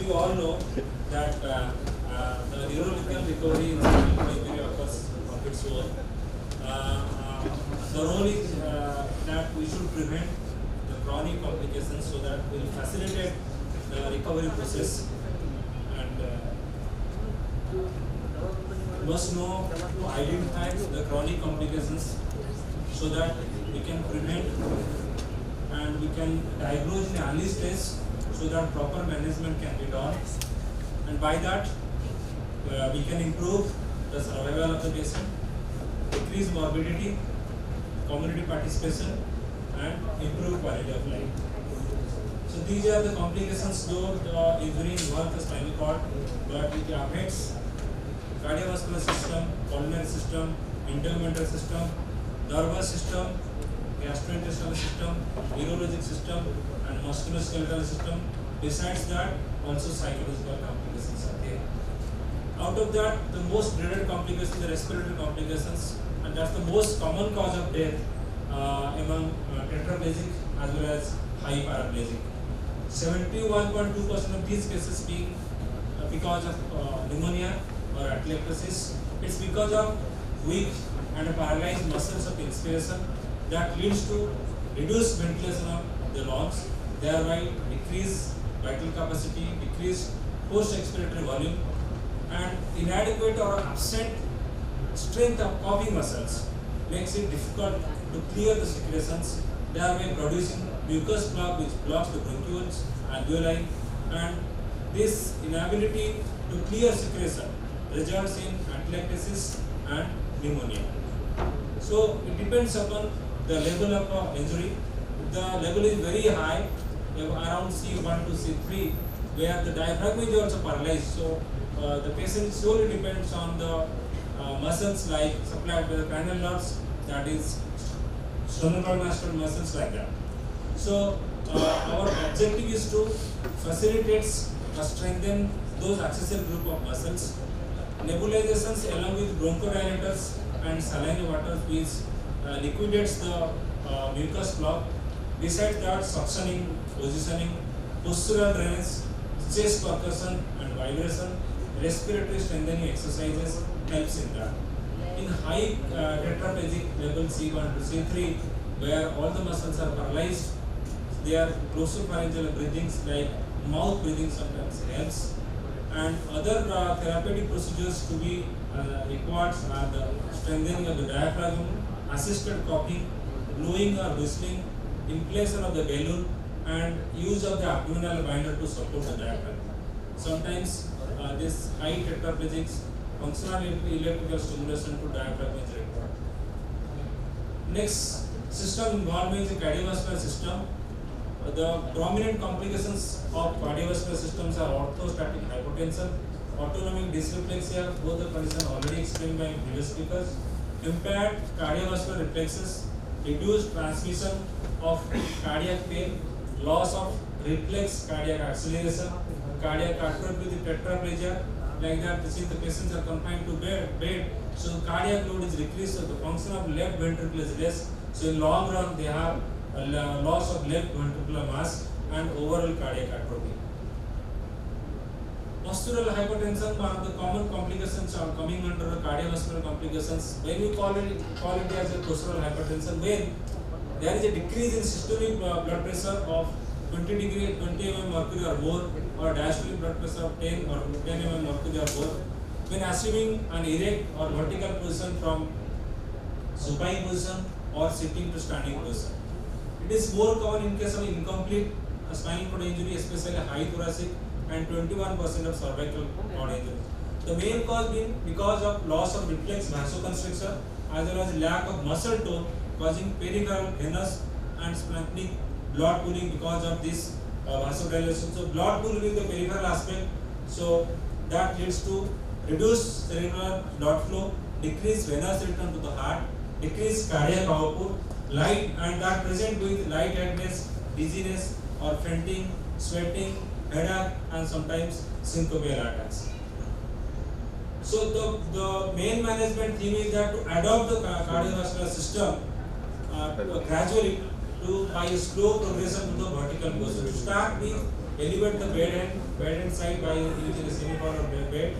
you all know that the neurological recovery in spinal injury occurs of its own. The role is that we should prevent the chronic complications so that we will facilitate the recovery process, and we must know to identify the chronic complications so that we can prevent and we can diagnose in early stage so that proper management can be done, and by that we can improve the survival of the patient, decrease morbidity, community participation, and improve quality of life. So these are the complications though the injury involves the spinal cord, but it affects cardiovascular system, pulmonary system, integumental system, nervous system, gastrointestinal system, neurologic system, and musculoskeletal system. Besides that, also psychological complications are there. Out of that, the most dreaded complication, the respiratory complications, and that's the most common cause of death among tetraplegic as well as high paraplegic. 71.2% of these cases being because of pneumonia or atelectasis. It's because of weak and paralyzed muscles of inspiration that leads to reduced ventilation of the lungs, thereby decreased vital capacity, decreased post-expiratory volume, and inadequate or absent strength of coughing muscles makes it difficult to clear the secretions, thereby producing mucus plug which blocks the bronchioles, alveoli, and this inability to clear secretion results in atelectasis and pneumonia. So it depends upon the level of injury. The level is very high, around C1 to C3, where the diaphragm is also paralyzed. So the patient solely depends on the muscles like supplied by the cranial nerves, that is sternocleidomastoid muscles like that. So our objective is to facilitate strengthen those accessory group of muscles. Nebulizations along with bronchodilators and saline water which liquidates the mucus plug. Besides that, suctioning, positioning, postural drainage, chest percussion and vibration, respiratory strengthening exercises helps in that. In high tetraplegic level C1 to C3, where all the muscles are paralyzed, their glossopharyngeal breathings like mouth breathing sometimes helps, and other therapeutic procedures to be required are the strengthening of the diaphragm, assisted coughing, blowing or whistling, inflation of the balloon, and use of the abdominal binder to support the diaphragm. Sometimes this high tetraplegics functional electrical stimulation to diaphragm is required. Next system involved is the cardiovascular system. The prominent complications of cardiovascular systems are orthostatic hypotension, autonomic dysreflexia, both the conditions already explained by previous speakers, impaired cardiovascular reflexes, reduced transmission of cardiac pain, loss of reflex cardiac acceleration, cardiac atrophy with tetraplegia, like that. Since the patients are confined to bed, so cardiac load is decreased, so the function of left ventricle is less. So in long run, they have a loss of left ventricular mass and overall cardiac atrophy. Postural hypertension, one of the common complications are coming under the cardiovascular complications. When we call it as a postural hypertension, when there is a decrease in systolic blood pressure of 20 mm mercury or more, or diastolic blood pressure of 10 or 10 mm mercury or more, when assuming an erect or vertical position from supine position or sitting to standing position. It is more common in case of incomplete spinal cord injury, especially high thoracic, and 21% of cervical cord injury. The main cause being because of loss of reflex vasoconstriction as well as lack of muscle tone, causing peripheral venous and splanchnic blood pooling because of this vasodilation. So blood pool is the peripheral aspect, so that leads to reduced cerebral blood flow, decreased venous return to the heart, decreased cardiac output, light, and that present with lightheadedness, dizziness or fainting, sweating, headache, and sometimes syncopal attacks. So the main management theme is that to adopt the cardiovascular system gradually by a slow progression to the vertical position. To start with, elevate the bed end bed inside by using a semi-forward bed.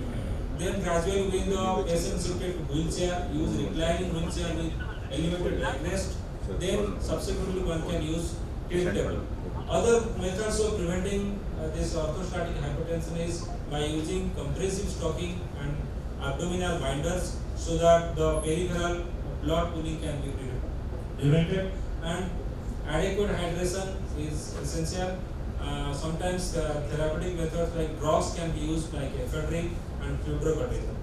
Then gradually when the patient shifted to wheelchair, use reclining wheelchair with elevated leg rest. Then subsequently one can use tilt table. Other methods of preventing this orthostatic hypotension is by using compressive stocking and abdominal binders so that the peripheral blood pooling can be prevented, and adequate hydration is essential. Sometimes therapeutic methods like drugs can be used like ephedrine and fludrocortisone.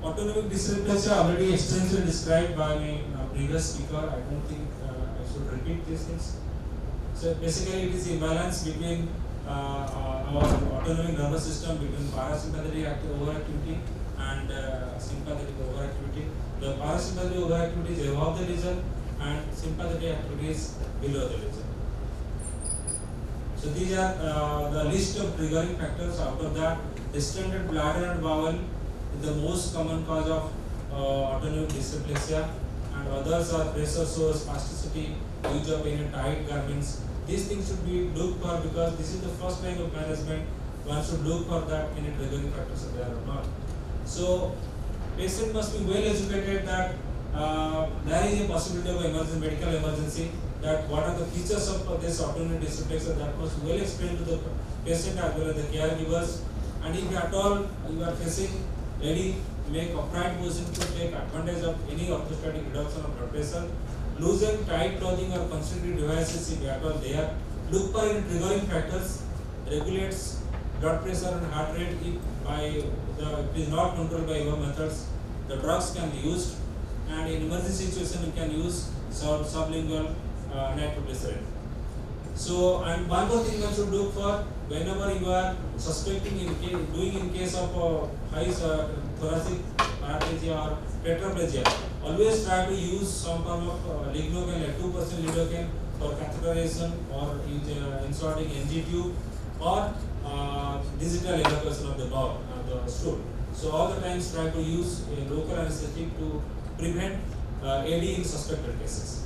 Autonomic dysreflexia already extensively described by my previous speaker. I don't think I should repeat these things. So basically it is imbalance between our autonomic nervous system between parasympathetic overactivity and sympathetic overactivity. The parasympathetic overactivity is above the lesion and sympathetic activity is below the lesion. So these are the list of triggering factors. Out of that, distended bladder and bowel is the most common cause of autonomic dysreflexia, and others are pressure sores, spasticity, use of any tight garments. These things should be looked for because this is the first line of management. One should look for that any triggering factors are there or not. So patient must be well educated that there is a possibility of emergency, medical emergency, that what are the features of this autonomic dysreflexia, that must be well explained to the patient as well as the caregivers. And if at all you are facing any make upright position to take advantage of any orthostatic reduction of blood pressure, loosen tight clothing or constrictive devices if at all there. Look for any triggering factors, regulates blood pressure and heart rate. If it is not controlled by your methods, the drugs can be used, and in emergency situation you can use sublingual nitroglycerin. So, and one more thing one should look for whenever you are suspecting in case of high thoracic paraplegia or tetraplegia, always try to use some form of lignocaine, like 2% lidocaine for catheterization or inserting NG tube or digital evacuation of the bowel, the stool. So all the times try to use a local anesthetic to prevent AD in suspected cases.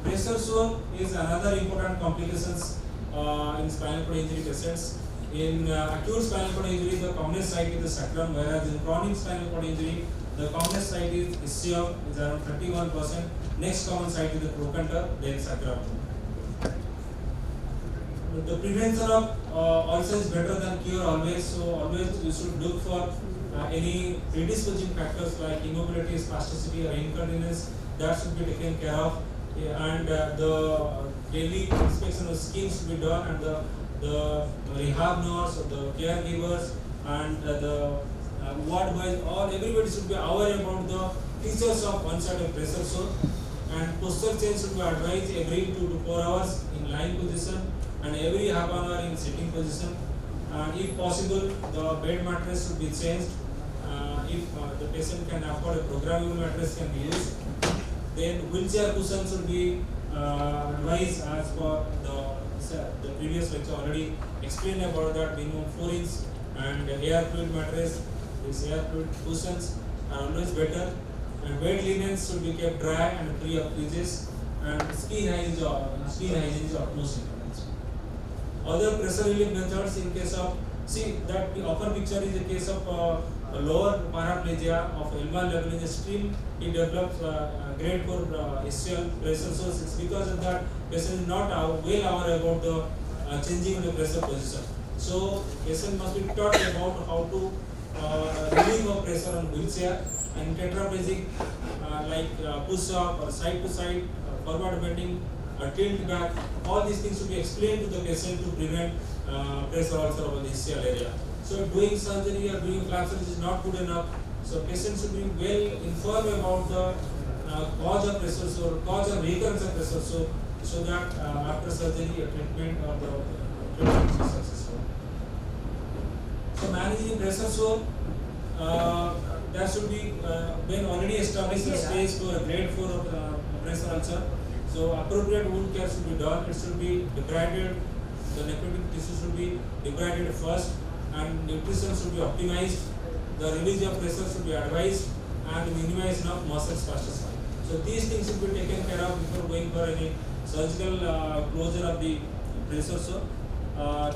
Pressure sore is another important complications in spinal cord injury patients. In acute spinal cord injury, the commonest site is the sacrum, whereas in chronic spinal cord injury, the commonest site is ischium, is around 31%. Next common site is the trochanter, then sacrum. The prevention of ulcer is better than cure always. So always you should look for any predisposing factors like immobility, spasticity, or incontinence that should be taken care of. And the daily inspection of skin should be done, and the rehab nurse, the caregivers, and the ward boys, everybody should be aware about the features of onset of pressure sore. And posture change should be advised every 2 to 4 hours in lying position and every half an hour in sitting position. And if possible, the bed mattress should be changed. If the patient can afford, a programmable mattress can be used. Then wheelchair cushion should be advised as per the previous lecture already explained about that, minimum 4 inch, and air fluid mattress. These air fluid cushions are always better, and bed linens should be kept dry and free of creases, and skin hygiene is utmost importance. Other pressure relief methods in case of, see that the upper picture is a case of a lower paraplegia of elbow level in the stream. He develops grade 4 ischial pressure source. It's because of that patient is not well aware about the changing the pressure position. So patient must be taught about how to relieve of pressure on wheelchair. And tetraplegic like push up or side to side, forward bending, tilt back, all these things should be explained to the patient to prevent pressure ulcer over the ischial area. So doing surgery or doing flap surgery is not good enough. So patient should be well informed about the cause of pressure sore, cause of recurrence of pressure sore, so that after surgery a treatment or the treatment is successful. So managing pressure sore, there should be when already established a stage for a grade 4 of pressure ulcer. So appropriate wound care should be done. It should be debrided. The necrotic tissue should be debrided first, and nutrition should be optimized. The release of pressure should be advised, and minimization of muscle spasticity. So these things should be taken care of before going for any surgical closure of the pressure sore.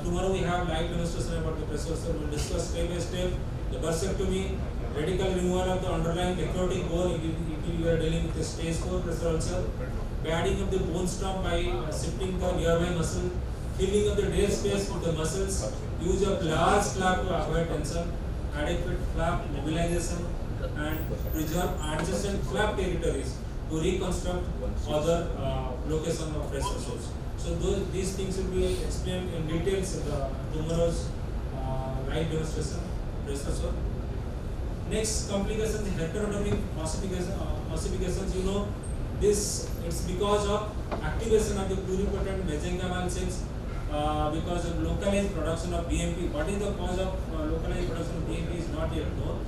Tomorrow we have live demonstration about the pressure sore. We will discuss step by step the bursectomy, radical removal of the underlying necrotic bone if you are dealing with a stage 4 pressure ulcer, padding of the bone stump by shifting the nearby muscle, filling of the dead space with the muscles, use of large flap to avoid tension, adequate flap mobilization, and preserve adjacent flap territories to reconstruct other location of pressure sores. So these things will be explained in details in the tomorrow's live demonstration pressure sore. Next, complications, heterotopic ossifications. You know, this it's because of activation of the pluripotent mesenchymal cells because of localized production of BMP. What is the cause of localized production of BMP is not yet known.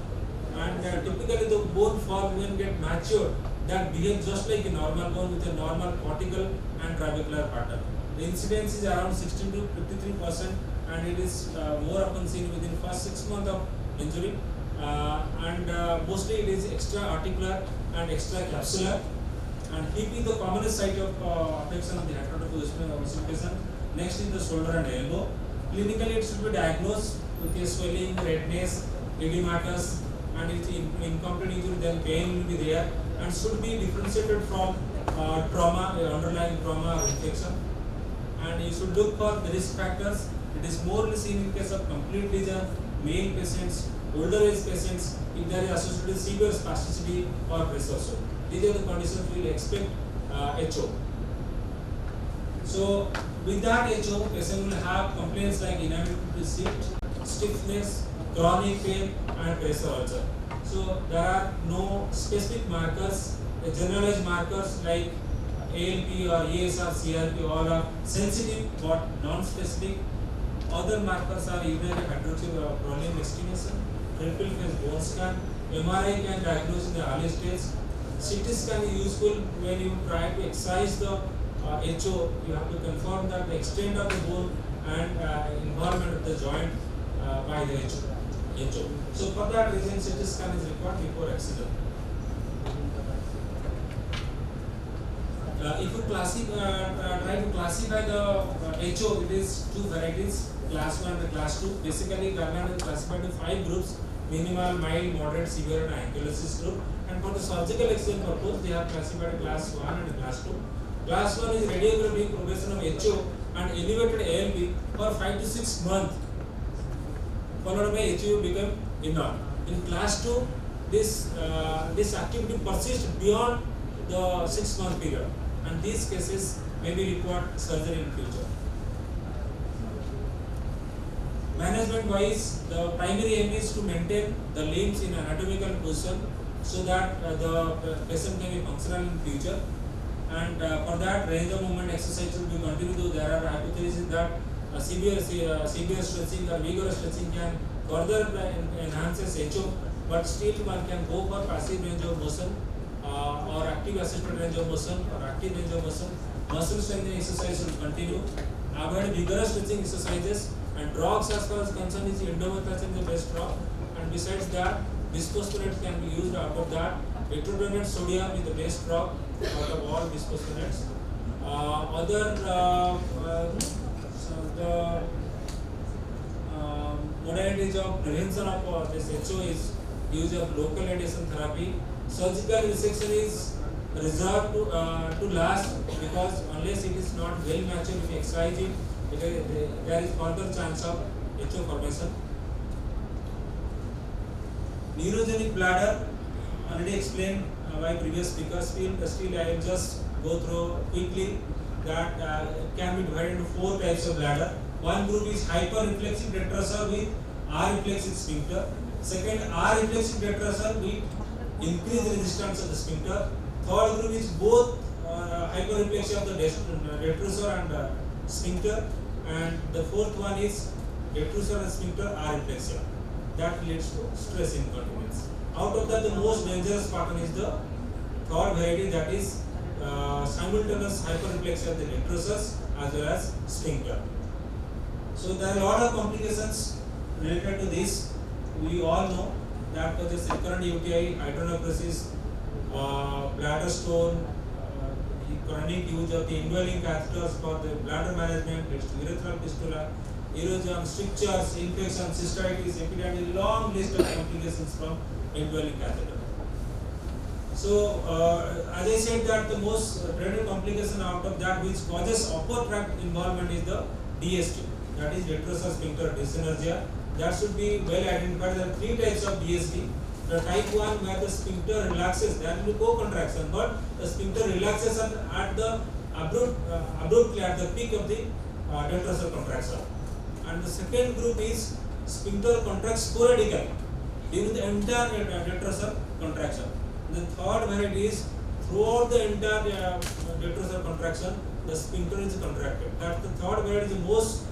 And typically the bone form when get matured that behaves just like a normal bone with a normal cortical and trabecular pattern. The incidence is around 16 to 53% and it is more often seen within first 6 months of injury. Mostly it is extra articular and extra capsular, and hip is the commonest site of affection of the heterotopic ossification. Next is the shoulder and elbow. Clinically it should be diagnosed with a swelling, redness, edematous, and if incomplete injury then pain will be there and should be differentiated from trauma, underlying trauma or infection. And you should look for the risk factors. It is more seen in case of complete lesion, male patients, older age patients, if there is associated with severe spasticity or pressure sore. These are the conditions we will expect HO. So with that HO, patient will have complaints like inability to sit, stiffness, chronic pain and pressure ulcer. So there are no specific markers, generalized markers like ALP or ESR, CRP, all are sensitive but non-specific. Other markers are urinary hydroxyl proline estimation, triple phase bone scan, MRI can diagnose in the early stage. CT scan is useful when you try to excise the HO. You have to confirm that the extent of the bone and involvement of the joint by the HO. So for that reason, CT scan is required before accident. If you try to classify the HO, it is two varieties, class 1 and class 2. Basically, guideline is classified into 5 groups: minimal, mild, moderate, severe, and ankylosis group. And for the surgical exchange purpose, they have classified class 1 and class 2. Class 1 is radiographic progression of HO and elevated ALP for 5 to 6 months, followed by HO become inert. In class 2, this activity persists beyond the 6-month period, and these cases may be required surgery in future. Management wise, the primary aim is to maintain the limbs in anatomical position so that the patient can be functional in future. And for that, range of movement exercise will be continued, though there are hypotheses that severe stretching or vigorous stretching can further enhances HO, but still one can go for passive range of motion or active assisted range of motion or active range of motion. Muscle strengthening exercise will continue. Avoid vigorous stretching exercises, and drugs as far as concerned is indomethacin the best drug, and besides that bisphosphonates can be used out of that. Etrodonate sodium is the best drug out of all bisphosphonates. Modalities of prevention of this HO is use of local radiation therapy. Surgical resection is reserved to last, because unless it is not well matured, if you excise it, there is further chance of HO formation. Neurogenic bladder, already explained by previous speakers. Still I will just go through quickly that can be divided into 4 types of bladder. One group is hyperreflexive detrusor with R-reflexive sphincter. Second, R-reflexive detrusor with increased resistance of the sphincter. Third group is both hyperreflexia of the detrusor and sphincter. And the fourth one is detrusor and sphincter R-reflexia. That leads to stress incontinence. Out of that, the most dangerous pattern is the third variety, that is simultaneous hyperreflexia of the detrusors as well as sphincter. So there are a lot of complications related to this. We all know that for recurrent UTI, hydronephrosis, bladder stone, chronic use of the indwelling catheters for the bladder management, leads to urethral fistula, erosion, strictures, infection, cystitis, epididymis, long list of complications from indwelling catheter. So, as I said that the most dreaded complication out of that which causes upper tract involvement is the DST, that is detrusor sphincter dyssynergia. That should be well identified. There are 3 types of DST. The type 1 where the sphincter relaxes, that will be co-contraction, but the sphincter relaxes at the abruptly at the peak of the detrusor contraction. And the second group is sphincter contracts sporadically during the entire detrusor contraction. The third variety is throughout the entire detrusor contraction, the sphincter is contracted. That's the third variety, the most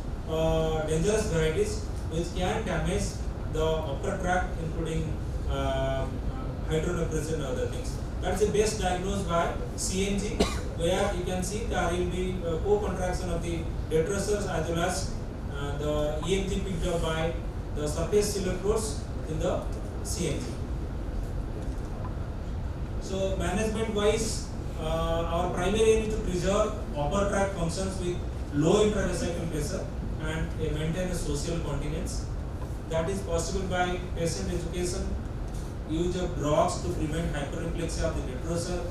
dangerous varieties which can damage the upper tract, including hydronephrosis and other things. That's the best diagnosed by CNG, where you can see there will be co-contraction of the detrusors as well as the EMG picked up by the surface electrodes in the CNG. So management wise, our primary aim is to preserve upper tract functions with low intravesical pressure and maintain a social continence. That is possible by patient education, use of drugs to prevent hyperreflexia of the detrusor,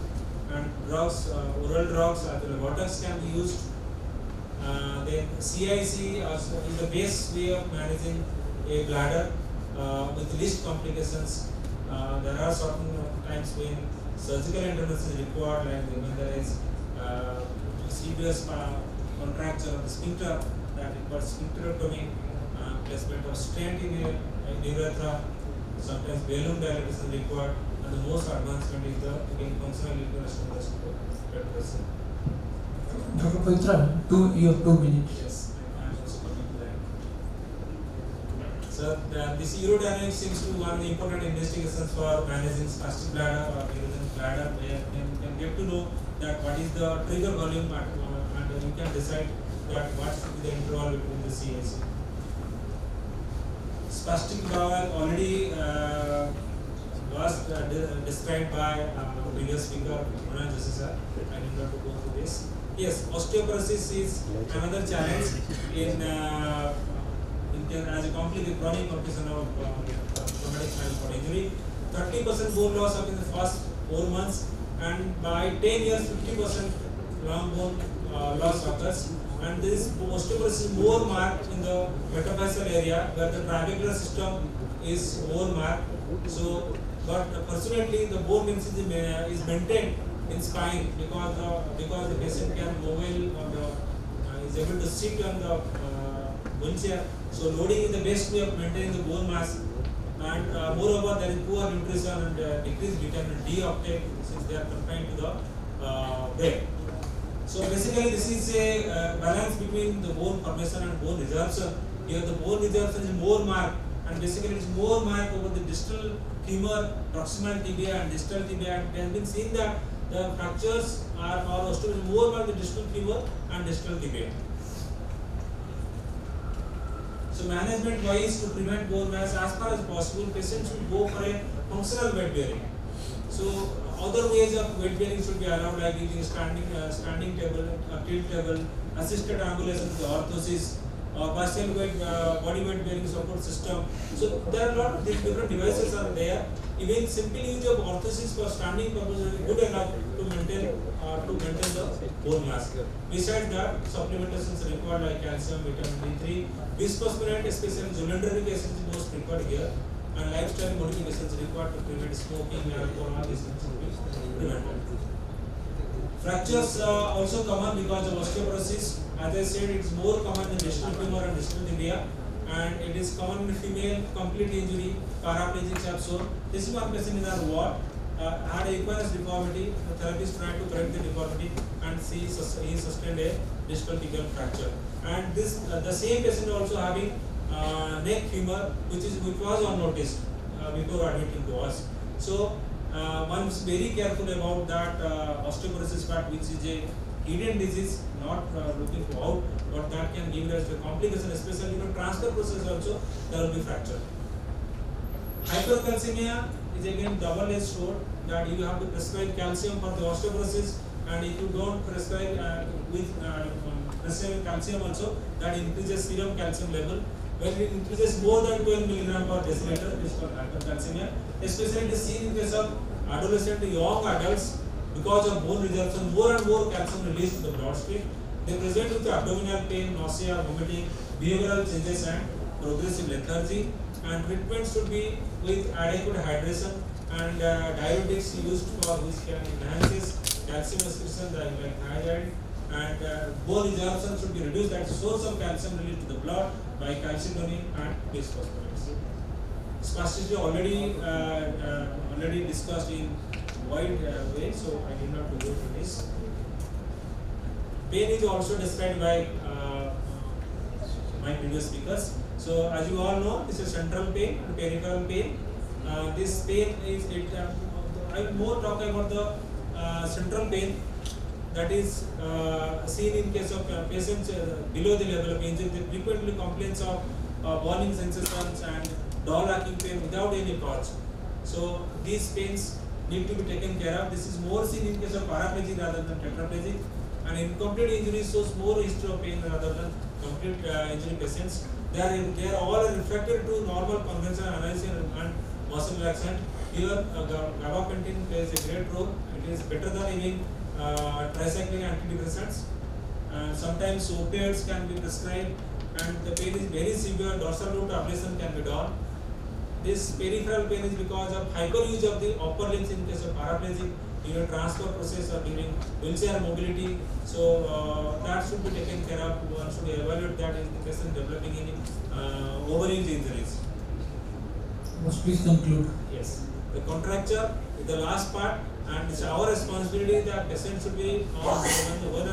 and drugs, oral drugs as well as Botox can be used. Then CIC is the best way of managing a bladder with least complications. There are certain times when surgical intervention is required, like when there is serious contracture of the sphincter that requires sphincterectomy, placement of stent in a urethra, sometimes balloon dilatation is required, and the most advancement is the again functional intervention of the detrusor. Dr. Pabitra, you have 2 minutes. Yes, I am also coming to that. So this urodynamics seems to be one of the important investigations for managing spastic bladder or erosion bladder, where you can get to know that what is the trigger volume and you can decide that what should be the interval between the CAC. Spastic bowel already was described by previous speaker, Manoj Jasisa. I need not to go through this. Yes, osteoporosis is another challenge in as a chronic complication of traumatic spinal cord injury. 30% bone loss up in the first 4 months, and by 10 years, 50% long bone loss occurs. And this osteoporosis is more marked in the metaphyseal area where the trabecular system is more marked. So, but fortunately, the bone density is maintained in spine because the patient can mobile or is able to sit on the wheelchair. So, loading is the best way of maintaining the bone mass. And moreover, there is poor nutrition and decreased vitamin D uptake since they are confined to the bed. So basically, this is a balance between the bone formation and bone resorption. Here, the bone resorption is more marked, and basically, it is more marked over the distal femur, proximal tibia, and distal tibia. And it has been seen that the fractures are or osteoporosis more marked the distal femur and distal tibia. So management wise, to prevent bone mass as far as possible, patients should go for a functional weight bearing. So other ways of weight bearing should be allowed, like using standing table, tilt table, assisted ambulation with orthosis, partial weight body weight bearing support system. So there are a lot of these different devices are there. Even simple use of orthosis for standing purpose is good enough to maintain the bone mass. Besides that, supplementation is required like calcium, vitamin D3, bisphosphonate, especially zoledronic acid is most preferred here, and lifestyle modifications required to prevent smoking, alcohol, all these things will be prevented. Fractures also common because of osteoporosis. As I said, it is more common in distal femur and distal tibia, and it is common in female complete injury, paraplegics have shown. This is one patient in our ward, had a equinus deformity. The therapist tried to correct the deformity, and he sustained a distal tibial fracture. And this the same patient also having neck femur, which was unnoticed before admitting to us. So one is very careful about that osteoporosis part, which is a hidden disease, not looking for out, but that can give rise to a complication, especially in the transfer process also there will be fracture. Hypercalcemia is again double-edged sword, that you have to prescribe calcium for the osteoporosis, and if you don't prescribe prescribe calcium also, that increases serum calcium level. When it increases more than 12 milligram per deciliter, it is called hypercalcemia. Especially it is seen in case of adolescent young adults, because of bone resorption, more and more calcium released to the bloodstream. They present with abdominal pain, nausea, vomiting, behavioral changes, and progressive lethargy. And treatment should be with adequate hydration and diuretics used for which can enhance calcium excretion like thyroid, and bone resorption should be reduced. That source of calcium released to the blood by calcitonin and bisphosphonates. Spasticity already discussed in wide way, so I need not to go to this. Pain is also described by my previous speakers. So as you all know, this is central pain and peripheral pain. This pain is I will more talk about the central pain, that is seen in case of patients below the level of injury. They frequently complains of burning sensations and dull racking pain without any cause. So these pains need to be taken care of. This is more seen in case of paraplegic rather than tetraplegic, and incomplete injury shows more history of pain rather than complete injury patients. They are all refractory to normal conventional analysis and muscle relaxant. Here gabapentin plays a great role. It is better than even tricyclic antidepressants. Sometimes opioids can be prescribed, and the pain is very severe. Dorsal root ablation can be done. This peripheral pain is because of hyperuse of the upper limbs in case of paraplegic, during transfer process or during wheelchair mobility. So that should be taken care of. One should evaluate that in the patient developing any overuse injuries. Must please conclude. Yes. The contracture is the last part, and it's our responsibility that patient should be on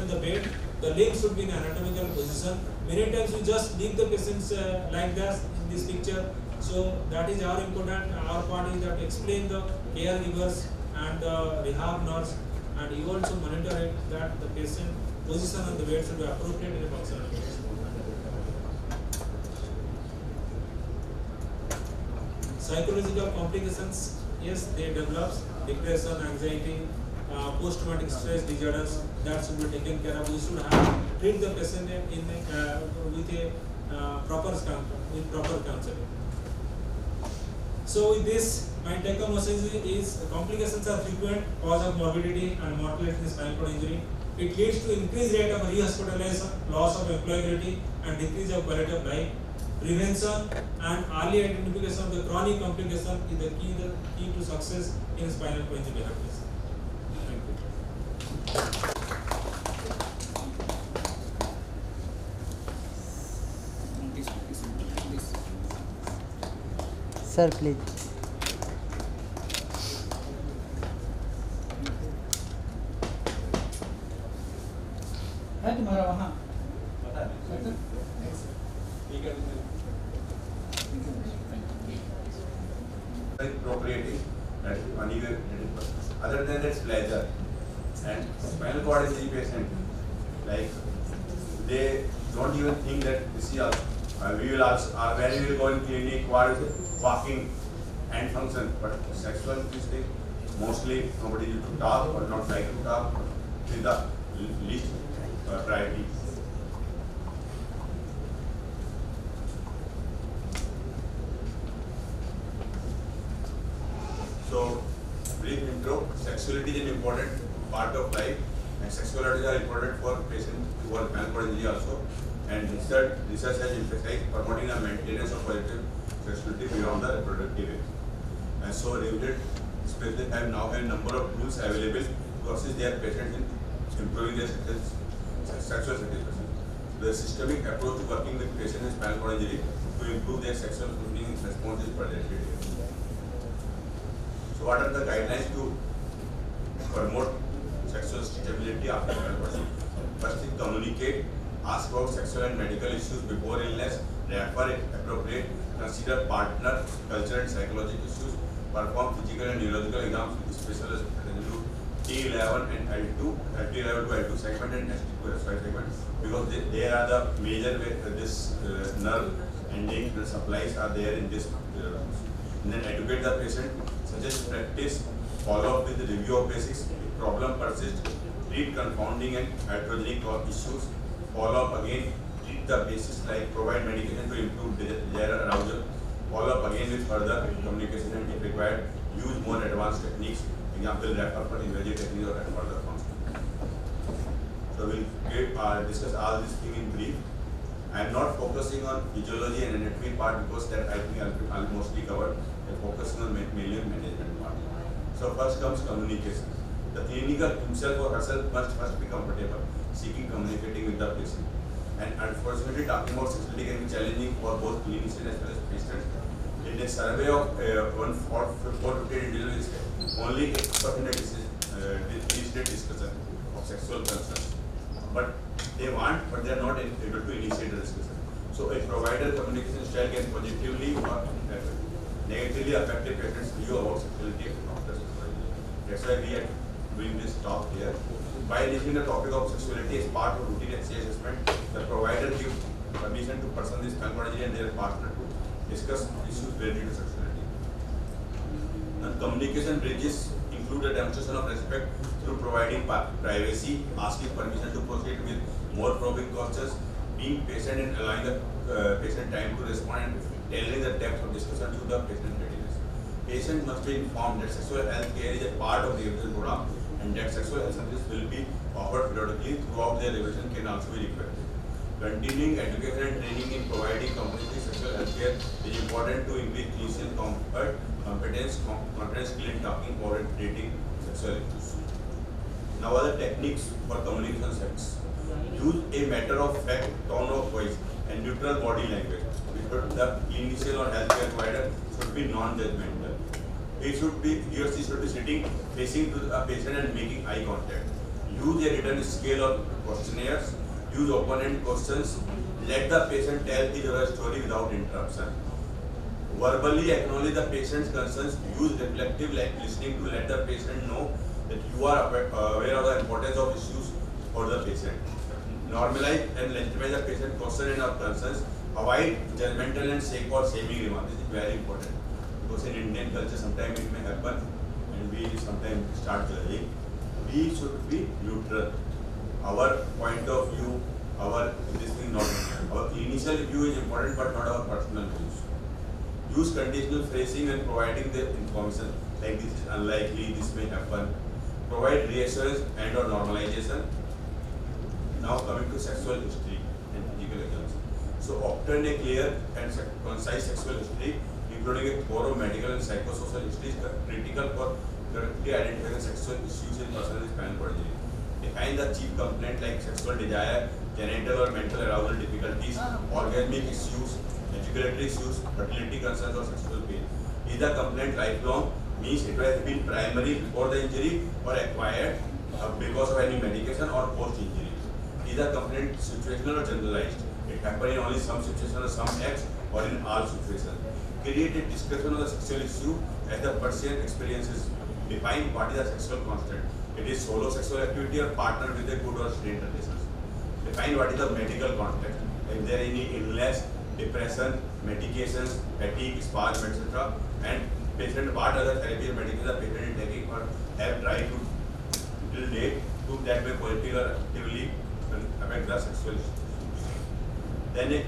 the bed. The leg should be in anatomical position. Many times we just leave the patients like that in this picture. So that is our important. Our part is that explain the caregivers and the rehab nurse, and you also monitor it that the patient position on the bed should be appropriate in a functional case. Psychological complications, yes, they develop depression, anxiety, post-traumatic stress disorders. That should be taken care of. We should treat the patient with a proper counseling. So with this, my take-home message is complications are frequent cause of morbidity and mortality in spinal cord injury. It leads to increased rate of rehospitalization, loss of employability, and decrease of quality of life. Prevention and early identification of the chronic complication is the key to success in spinal cord injury rehabilitation. Thank you. Sir, please. है तुम्हारा वहाँ? Procreating, that is uneven. Other than that, pleasure and spinal cord injury patient, like they don't even think that this is we will ask when we will go in clinic, what is it? Walking and function, but sexual thing mostly nobody used to talk or not like to talk. This is the least priority. So, brief intro. Sexuality is an important part of life, and sexuality are important for patients who are spinal cord injury also. And research has emphasized promoting a maintenance of positive sexuality beyond the reproductive age. And so, Rehabilitation specialists have now a number of tools available to assist their patients in improving their sexual satisfaction. The systemic approach to working with patients with spinal cord injury to improve their sexual functioning response is presented here. So, what are the guidelines to promote sexual stability after spinal cord injury? First is communicate, ask about sexual and medical issues before illness, refer it appropriate, consider partner, cultural and psychological issues, perform physical and neurological exams with specialists include T11 and L2, T11 to L2 segment and ST2 S5 segment, because they are the major way this nerve ending the supplies are there in this. And then educate the patient, suggest practice, follow up with the review of basics. If problem persists, treat confounding and heterogenic issues, follow up again, treat the basis like provide medication to improve their arousal, follow up again with further communication and if required, use more advanced techniques, example refer for invasive techniques or further counseling. So we'll discuss all this thing in brief. I am not focusing on physiology and anatomy part because that I think I'll mostly cover. I'm focusing on mainly on management part. So first comes communication. The clinical himself or herself must be comfortable seeking communicating with the patient. And unfortunately, talking about sexuality can be challenging for both clinicians as well as patients. In a survey of 450 individuals, only 8% initiate discussion of sexual concerns. But they want, but they are not able to initiate the discussion. So a provider communication style can positively or negatively affect a patient's view about sexuality after sexuality. That's why we are doing this talk here. By initiating the topic of sexuality as part of routine SCI assessment, the provider gives permission to person with gynecology and their partner to discuss issues related to sexuality. And communication bridges include a demonstration of respect through providing privacy, asking permission to proceed with more probing questions, being patient and allowing the patient time to respond and tailoring the depth of discussion to the patient readiness. Patient must be informed that sexual health care is a part of the revision program and that sexual health services will be offered periodically throughout their revision can also be requested. Continuing education and training in providing comprehensive sexual health care is important to increase clinician comfort, confidence, skill in talking about and treating sexual issues. Now other techniques for communication sex. Use a matter of fact tone of voice and neutral body language. The clinician or healthcare provider should be non-judgmental. He or she should be sitting facing to the patient and making eye contact. Use a written scale or questionnaires. Use open-ended questions. Let the patient tell his or her story without interruption. Verbally acknowledge the patient's concerns. Use reflective like listening to let the patient know that you are aware of the importance of issues for the patient. Normalize and legitimize the patient question and our concerns. Avoid judgmental and sake or shaming remarks. This is very important because in Indian culture sometimes it may happen and we sometimes start judging. We should be neutral. Our point of view, this thing not our initial view is important but not our personal views. Use conditional phrasing and providing the information like this is unlikely, this may happen. Provide reassurance and or normalization. Now coming to sexual history and physical exams. So obtain a clear and concise sexual history, including a thorough medical and psychosocial history is critical for correctly identifying sexual issues in persons with spinal cord injury. Define the chief complaint like sexual desire, genital or mental arousal difficulties, orgasmic issues, ejaculatory issues, fertility concerns or sexual pain. Is the complaint lifelong? Means it has been primary before the injury or acquired because of any medication or post-injury. Is the complaint situational or generalized? It happens in only some situations or some acts or in all situations. Create a description of the sexual issue as the person experiences. Define what is the sexual constant. It is solo sexual activity or partner with a good or strained relations. Define what is the medical context. If there is any illness, depression, medications, fatigue, spasm, etc. And patient what other therapy or medication the patient is taking or have tried to till date to that way positively or actively affect the sexual issue. Then a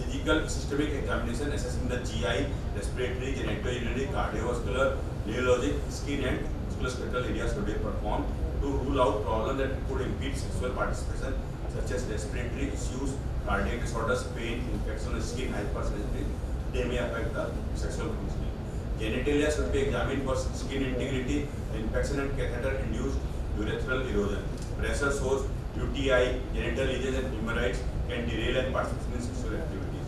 physical systemic examination assessing the GI, respiratory, genitourinary, cardiovascular, neurologic, skin and musculoskeletal areas should be performed to rule out problems that could impede sexual participation such as respiratory issues, cardiac disorders, pain, infection, skin hypersensitivity. They may affect the sexual functioning. Genitalia should be examined for skin integrity, infection and catheter-induced urethral erosion. Pressure sores, UTI, genital lesions and hemorrhoids can derail and participation in sexual activities.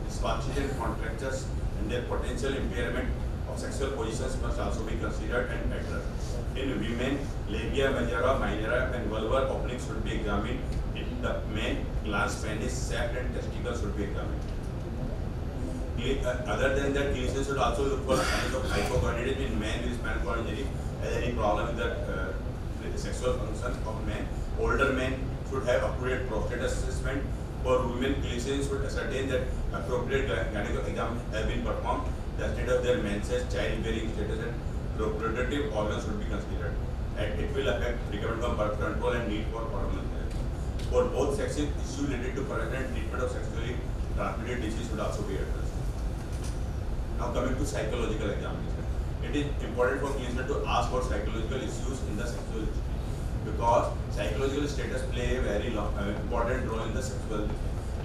Spasticity and contractures and their potential impairment of sexual positions must also be considered and addressed. In women, labia majora, minora and vulvar openings should be examined. In the men, glans, penis, sac and testicles should be examined. Other than that, clinicians should also look for signs of hypogonadism in men with spinal cord injury as any problem with the sexual function of men. Older men should have appropriate prostate assessment. For women, clinicians should ascertain that appropriate gynecological exam has been performed. The state of their menses, childbearing status and reproductive organs should be considered. and it will affect recovery from birth control and need for hormonal therapy. For both sexes, issues related to prevention and treatment of sexually transmitted disease should also be addressed. Now coming to psychological examination. It is important for clinician to ask for psychological issues in the sexual history because psychological status play a very important role in the sexual history.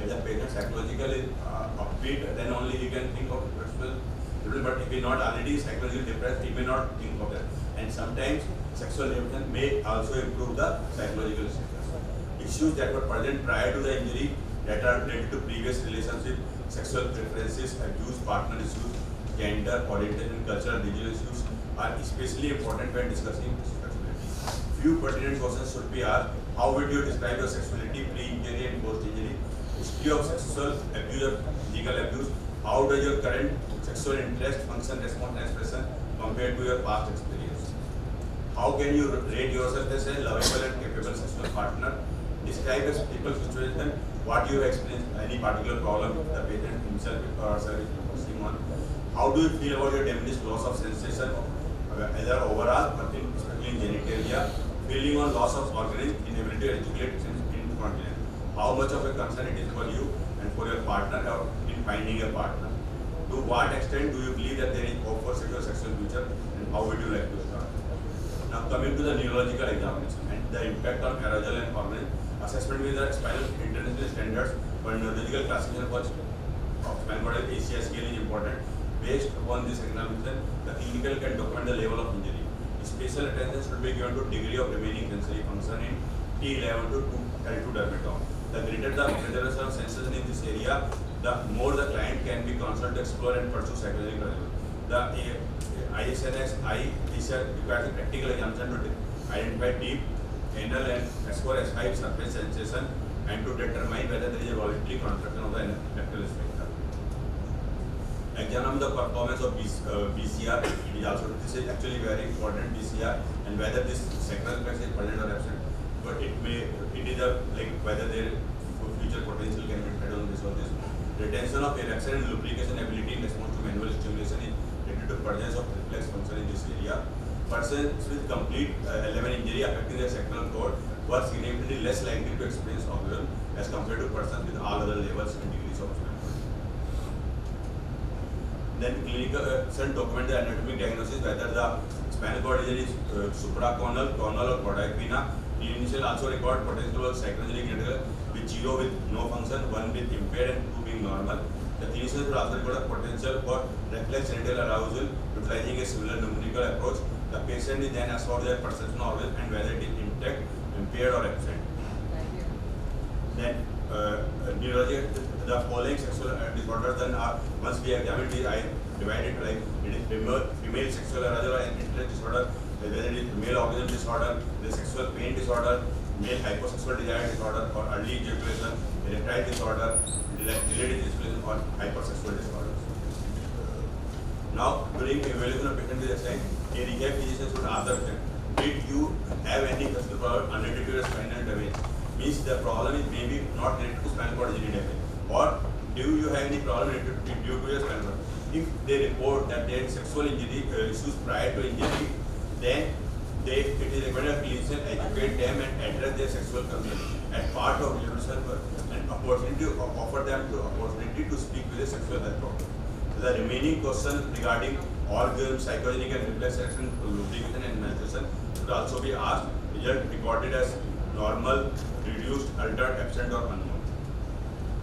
If the patient psychologically upbeat, then only he can think of sexual. But if he is not already psychologically depressed, he may not think of that. And sometimes sexual depression may also improve the psychological status. Issues that were present prior to the injury that are related to previous relationship, sexual preferences, abuse, partner issues, gender, orientation, cultural, religious issues are especially important when discussing sexuality. Few pertinent questions should be asked. How would you describe your sexuality pre-injury and post-injury? History of sexual abuse or physical abuse. How does your current sexual interest, function, response, and expression compare to your past experience? How can you rate yourself as a lovable and capable sexual partner? Describe a typical situation, what you have experienced, any particular problem the patient himself or herself is focusing on. How do you feel about your diminished loss of sensation, either overall or especially in genitalia, feeling on loss of orgasm, inability to ejaculate, incontinence? How much of a concern it is for you and for your partner or in finding a partner? To what extent do you believe that there is hope for sexual future and how would you like to start? Now coming to the neurological examination and the impact on arousal and hormone assessment with the spinal international standards for neurological classification of spinal cord ACI scale is important. Based upon this examination, the clinical can document the level of injury. Special attention should be given to degree of remaining sensory function in T11 to L2 dermatome. The greater the preservation of sensation in this area, the more the client can be counseled to explore and pursue psychological level. The ISNS-I requires a practical examination to identify deep, anal and S4, S5 surface sensation and to determine whether there is a voluntary contraction of the erectile sphincter. Examine the performance of BCR. It is also, this is actually very important, BCR, and whether this sacral reflex is present or absent. But it is whether there future potential can be fed on this or this. Retention of erection and lubrication ability in response to manual stimulation is related to presence of reflex function in this area. Persons with complete L11 injury affecting their sacral cord were significantly less likely to experience orgasm as compared to persons with all other levels and degrees of spinal cord. Then clinical document the anatomic diagnosis whether the spinal cord injury is supraconal, conal or quadripina. Clinician also record potential psychological critical with 0 with no function, 1 with impaired and 2 being normal. The clinician should also record a potential for reflex genital arousal utilizing a similar numerical approach. The patient is then asked for their perception organ and whether it is intact, impaired or absent. Then neurology, the following sexual disorders then are once we examine it, I divide it like it is female sexual arousal and interest disorder, whether it is male orgasm disorder, the sexual pain disorder, male hyposexual desire disorder or early ejaculation, erectile disorder, delayed ejaculation or hypersexual disorders. Now during evaluation of patient with SCI, a rehab physician should ask the patient, did you have any physical problem unrelated to your spinal damage? Means the problem is maybe not related to spinal cord injury damage, or do you have any problem related due to your spinal cord? If they report that they had sexual injury issues prior to injury, then it is recommended that clinician educate them and address their sexual concern as part of universal and opportunity to offer them the opportunity to speak with a sexual health problem. The remaining questions regarding orgasm, psychological and reflex action, lubrication and menstruation should also be asked. Result recorded as normal, reduced, altered, absent or unknown.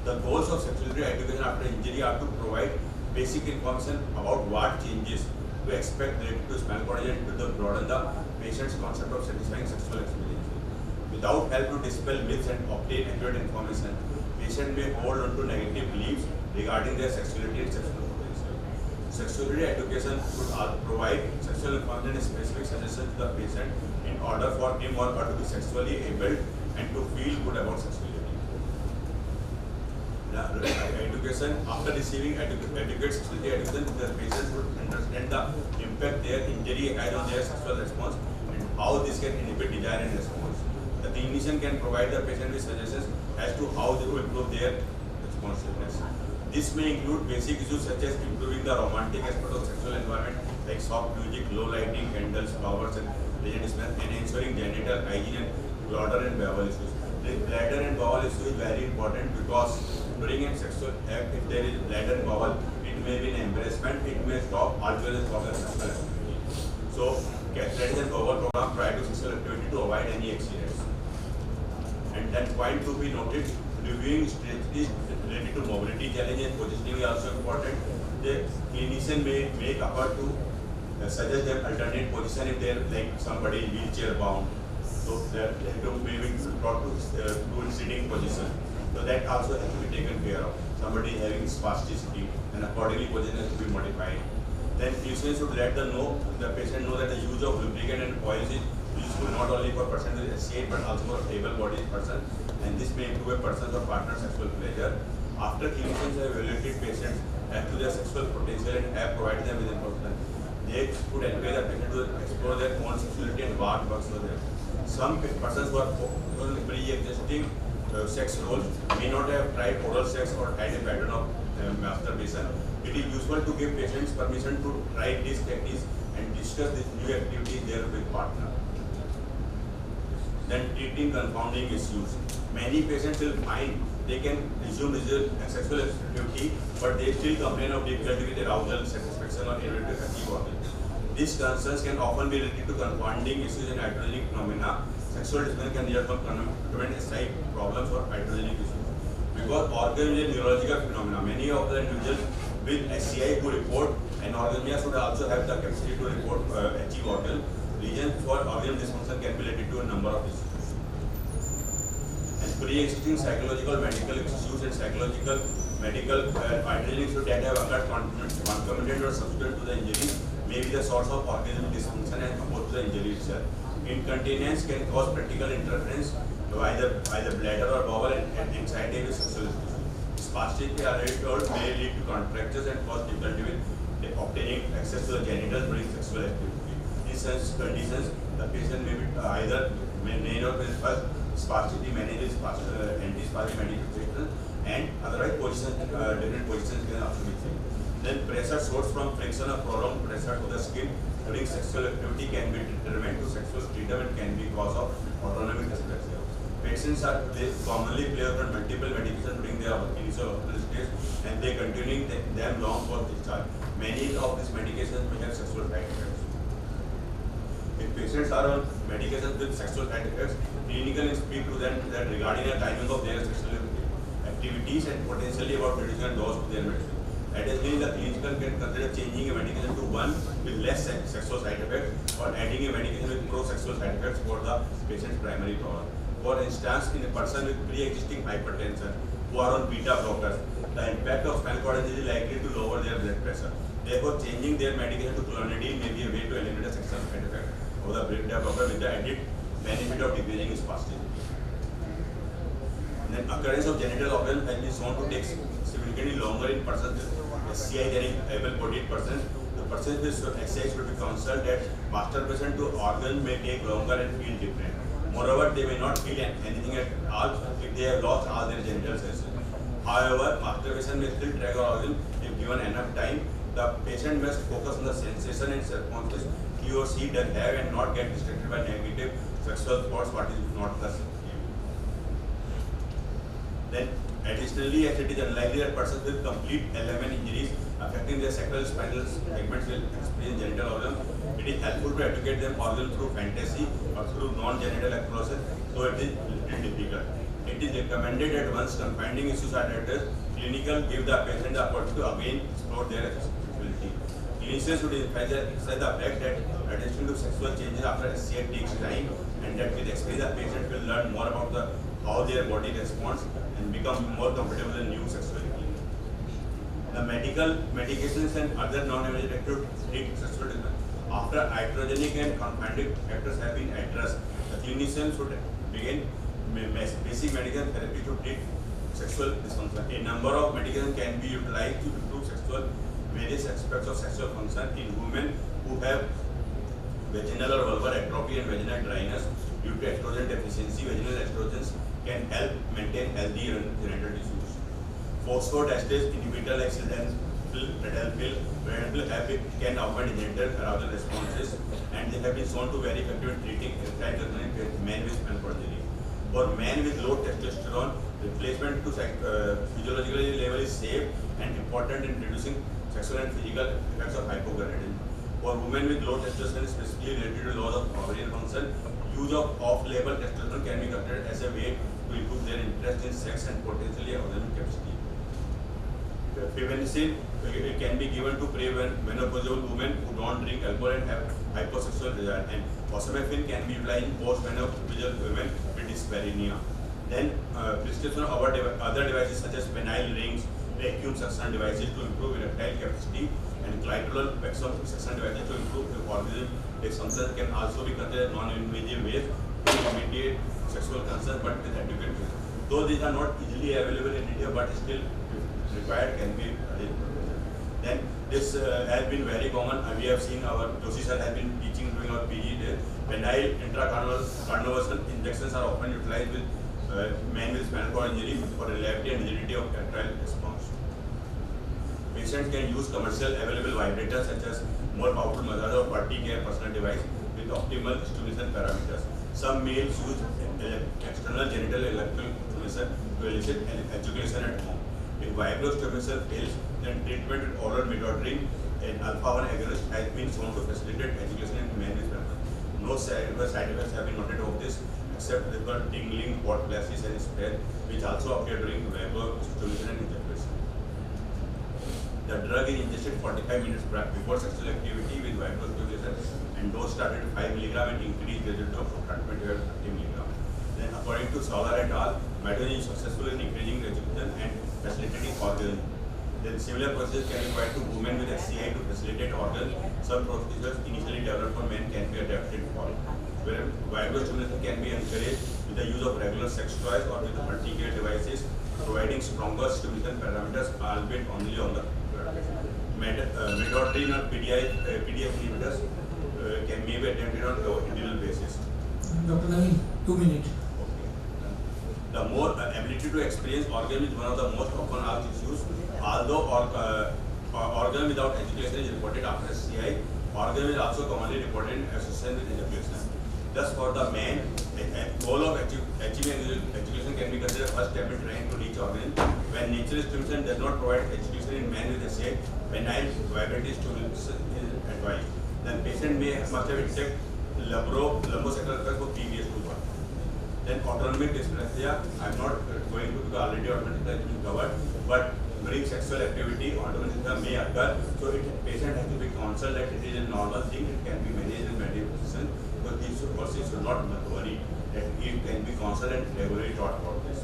The goals of sexuality education after injury are to provide basic information about what changes to expect related to spinal cord injury and to broaden the patient's concept of satisfying sexual experience. Without help to dispel myths and obtain accurate information, patient may hold on to negative beliefs regarding their sexuality and sexual potential. Sexuality education should provide sexual information and specific suggestions to the patient in order for him or her to be sexually able and to feel good about sexuality. Education, after receiving adequate sexuality education, the patient should understand the impact their injury has on their sexual response and how this can inhibit desire and response. The clinician can provide the patient with suggestions as to how they will improve their responsiveness. This may include basic issues such as improving the romantic aspect of sexual environment like soft music, low lighting, candles, flowers and vaginal smell, and ensuring genital hygiene and bladder and bowel issues. The bladder and bowel issue is very important because during a sexual act, if there is bladder and bowel, it may be an embarrassment, it may stop alcohol stop the sexual activity. So, catheterize and bowel program prior to sexual activity to avoid any accidents. And then point to be noted, reviewing strategies related to mobility challenge and positioning is also important. The clinician may make effort to suggest them alternate position if they are like somebody wheelchair bound. So that they have to maybe brought to sitting position. So that also has to be taken care of. Somebody having spasticity and accordingly position has to be modified. Then clinicians should let the patient know that the use of lubricant and oils is useful not only for person with SCI but also for able-bodied person, and this may improve a person's or partner's sexual pleasure. After clinicians have evaluated patients as to their sexual potential and have provided them with information, they should encourage the patient to explore their own sexuality and what works for them. Some persons who are pre-existing sex roles may not have tried oral sex or had a pattern of masturbation. It is useful to give patients permission to try these techniques and discuss this new activity there with partner. Then treating confounding issues. Many patients will find they can resume sexual activity, but they still complain of difficulty with arousal, satisfaction, or inability to achieve orgasm. These concerns can often be related to confounding issues and iatrogenic phenomena. Sexual dysfunction can result from common SCI problems or iatrogenic issues. Because orgasm is a neurological phenomena, many of the individuals with SCI who report an orgasmia should also have the capacity to report achieve orgasm. Reasons for orgasm dysfunction can be related to a number of issues. And pre-existing psychological, medical issues and psychological, medical iatrogenic issues that have occurred concomitant or subsequent to the injury may be the source of orgasm dysfunction as opposed to the injury itself. Incontinence can cause practical interference to either bladder or bowel and anxiety with sexual issues. Spasticity may lead to contractures and cause difficulty with obtaining access to the genitals during sexual activity. In such conditions, the patient may be may not be first spasticity manages anti-spastic medication, and otherwise different positions can also be taken. Then pressure source from friction or prolonged pressure to the skin during sexual activity can be determined to sexual freedom and can be cause of autonomic dyspraxia. Patients they commonly play on multiple medications during their initial hospital stage, and they continuing them long for discharge. Many of these medications may have sexual side effects. If patients are on medications with sexual side effects, clinicians speak to them that regarding the timing of their sexual activities and potentially about reducing a dose of their medicine. Additionally, the clinician can consider changing a medication to one with less sexual side effects or adding a medication with pro-sexual side effects for the patient's primary problem. For instance, in a person with pre-existing hypertension who are on beta blockers, the impact of spinal cord injury is likely to lower their blood pressure. Therefore, changing their medication to clonidine may be a way to eliminate the sexual side effect of the beta blocker with the added benefit of decreasing spasticity. Then occurrence of genital organ has been shown to take significantly longer in persons with SCI than in able-bodied persons. The persons with SCI should be counseled that masturbation to organ may take longer and feel different. Moreover, they may not feel anything at all if they have lost all their genital senses. However, masturbation may still trigger orgasm if given enough time. The patient must focus on the sensation and responses he or she does have and not get distracted by negative sexual thoughts, what is not the case. Then, additionally, as it is unlikely that persons with complete element injuries affecting their sacral spinal segments will experience genital orgasm, it is helpful to educate them orgasm through fantasy or through non-genital exploration, so it is little difficult. It is recommended that once confounding issues are addressed, clinical give the patient the opportunity to again explore their sexuality. Clinicians should emphasize the fact that addition to sexual changes after SCI takes time, and that with experience the patient will learn more about how their body responds and become more comfortable in new sexuality. The medications and other non-emergent factors treat sexual dysfunction. After iatrogenic and confounding factors have been addressed, the clinician should begin basic medical therapy to treat sexual dysfunction. A number of medications can be utilized to improve various aspects of sexual function in women who have vaginal or vulvar atrophy and vaginal dryness due to estrogen deficiency. Vaginal estrogens can help maintain healthy genital tissues. Phosphodiesterase inhibitor like can augment genital arousal responses, and they have been shown to very effective in treating erectile dysfunction in men with spinal injury. For men with low testosterone, replacement to physiological level is safe and important in reducing sexual and physical effects of hypogonadism. For women with low testosterone, specifically related to loss of ovarian function, use of off-label testosterone can be considered as a way to improve their interest in sex and potentially orgasmic capacity. Feminicide can be given to menopausal women who don't drink alcohol and have hyposexual desire, and fosamaphine can be utilized in postmenopausal women with dyspareunia. Then prescription of other devices such as penile rings, vacuum suction devices to improve erectile capacity, and clitoral vacuum suction devices to improve orgasm dysfunction can also be considered non-invasive ways to mediate sexual concern, but with adequate use. Though these are not easily available in India, but still required can be then this has been very common. We have seen our Joshi sir has been teaching during our PG days. Penile intracarnovascular injections are often utilized with men with spinal cord injury for reliability and rigidity of erectile response. Patients can use commercial available vibrators such as more powerful massage or party care personal device with optimal stimulation parameters. Some males use external genital electrical stimulation to elicit ejaculation at home. If vibrostimulation fails, then treatment with oral midodrine and alpha-1 agonist has been shown to facilitate ejaculation in men with spinal. No side effects have been noted of this, except the tingling, hot flashes, and spread, which also appear during vibrostimulation and ejaculation. The drug is ingested 45 minutes before sexual activity with vibrostimulation, and dose started at 5 mg and increased gradually to 20 to 30 mg. Then, according to Solar et al., methodology is successful in increasing ejaculation and facilitating orgasm. Then similar procedures can be applied to women with SCI to facilitate orgasm. Some procedures initially developed for men can be adapted for, where vibrostimulation can be encouraged with the use of regular sex toys or with multi-care devices, providing stronger stimulation parameters, albeit only on the midodrine or PDF inhibitors can be attempted on an individual basis. Dr. Naveen, 2 minutes. The more ability to experience orgasm is one of the most often asked issues. Although orgasm without ejaculation is reported after SCI, orgasm is also commonly reported in association with ejaculation. Thus, for the man, a goal of achieving ejaculation can be considered first step in trying to reach orgasm. When natural stimulation does not provide ejaculation in men with SCI, penile vibrative stimulation is advised. Then patient must have checked lumbosacral effects for previous to one. Then autonomic dysplasia, I am not going to the already autonomic has been covered, but during sexual activity, autonomic dysplasia may occur. So patient has to be counseled that it is a normal thing, it can be managed in medication, but these persons should not worry that it can be counseled and regularly taught about this.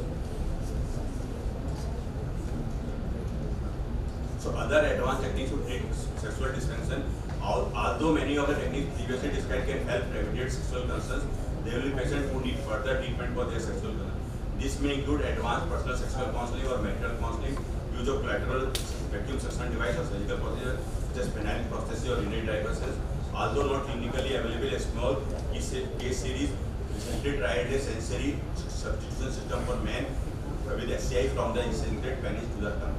So other advanced techniques to treat sexual dysfunction, although many of the techniques previously described can help remediate sexual concerns, there will be patients who need further treatment for their sexual concern. This may include advanced personal sexual counseling or marital counseling, use of clitoral vacuum suction device or surgical procedure such as penile prosthesis or urinary diversions. Although not clinically available, a small case series recently tried a sensory substitution system for men with SCI from the insensitive penis to the tongue.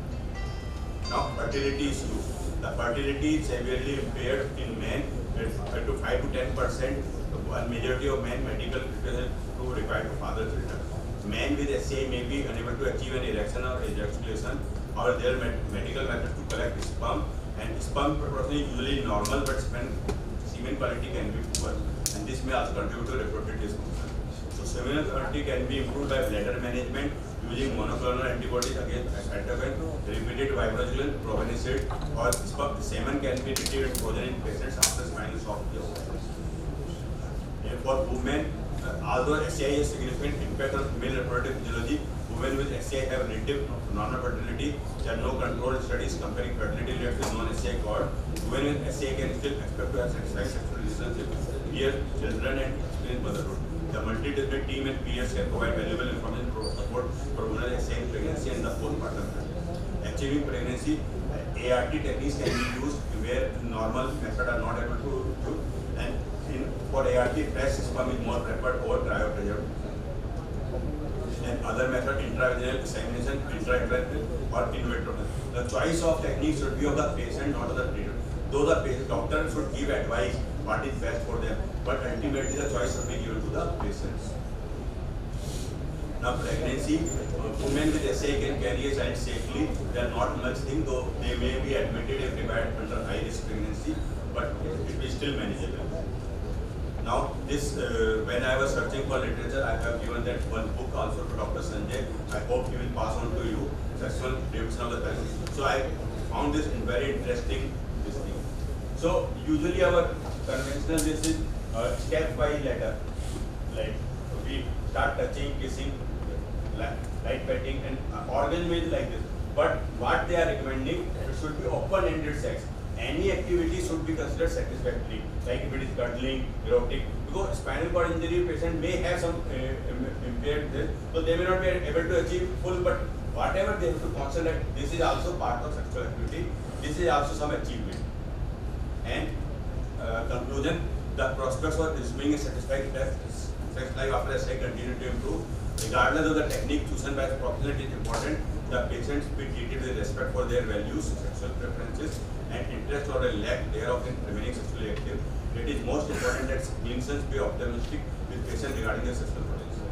Now, fertility issues. The fertility is severely impaired in men to 5 to 10%. A majority of men medical treatment required to father children. Men with SCI may be unable to achieve an erection or ejaculation, or there are medical methods to collect sperm, and sperm proportion is usually normal, but semen quality can be poor, and this may also contribute to reproductive dysfunction. So semen quality can be improved by bladder management using monoclonal antibodies against atropine, repeated vibrogen, probenecid, or semen can be retrieved and frozen in patients after spinal shock. For women, although SCI has significant impact on female reproductive physiology, women with SCI have relative normal fertility. There are no controlled studies comparing fertility rates with non-SCI cohort. Women with SCI can still expect to have satisfying sexual relationships, bear children, and experience motherhood. The multidisciplinary team and peers can provide valuable information for support for women with SCI in pregnancy and the postpartum. Achieving pregnancy, ART techniques can be used where normal methods are not able to do, and for ART, fresh sperm is more preferred over cryopreserved. and other method, intravaginal examination, intraintravaginal or in vitro. The choice of technique should be of the patient, not of the treater. Though the patient, doctor should give advice what is best for them, but ultimately the choice should be given to the patients. Now pregnancy, women with SCI can carry a child safely. They are not much thing, though they may be admitted if required under high risk pregnancy, but it is still manageable. Now this, when I was searching for literature, I have given that one book also to Dr. Sanjay. I hope he will pass on to you, Sexual Prevention of the Pregnancy. So I found this very interesting, this thing. So usually our conventional this is step by letter, like we start touching, kissing, light petting, and orgasm is like this. But what they are recommending, it should be open-ended sex. Any activity should be considered satisfactory, like if it is cuddling, erotic, because spinal cord injury patient may have some impaired this, so they may not be able to achieve full, but whatever they have to consider, this is also part of sexual activity, this is also some achievement. And conclusion, the prospects for resuming a satisfying sex life after SCI continue to improve. Regardless of the technique chosen by the professional, it is important the patients be treated with respect for their values, sexual preferences, and interest or a lack thereof in remaining sexually active. It is most important that clinicians be optimistic with patients regarding their sexual potential.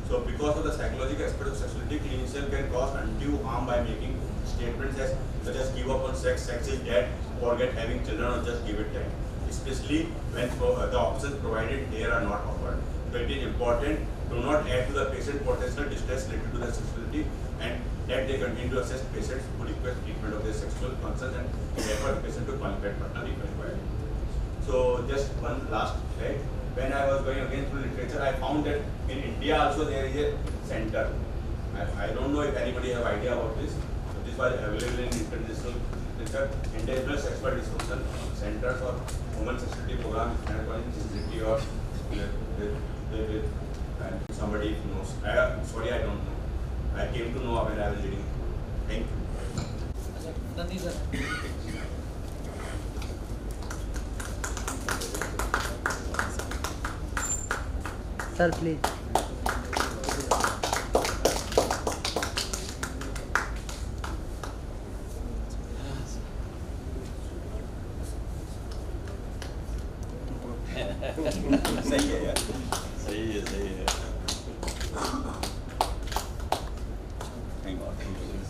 So because of the psychological aspect of sexuality, clinicians can cause undue harm by making statements such as give up on sex, sex is dead, forget having children, or just give it time. Especially when the options provided here are not offered. So it is important to not add to the patient potential distress related to their sexuality, and that they continue to assess patients who request treatment of their sexual concerns and refer the patient to qualified partner if required. So just one last slide. When I was going again through literature, I found that in India also there is a center. I don't know if anybody have idea about this. So this was available in international literature. International Sexual Dysfunction Centers or Women Sexuality Program in or and somebody knows. Sorry, I don't know. I came to know when I was reading. Thank you. Sir, please. सही है यार, सही है, सही है।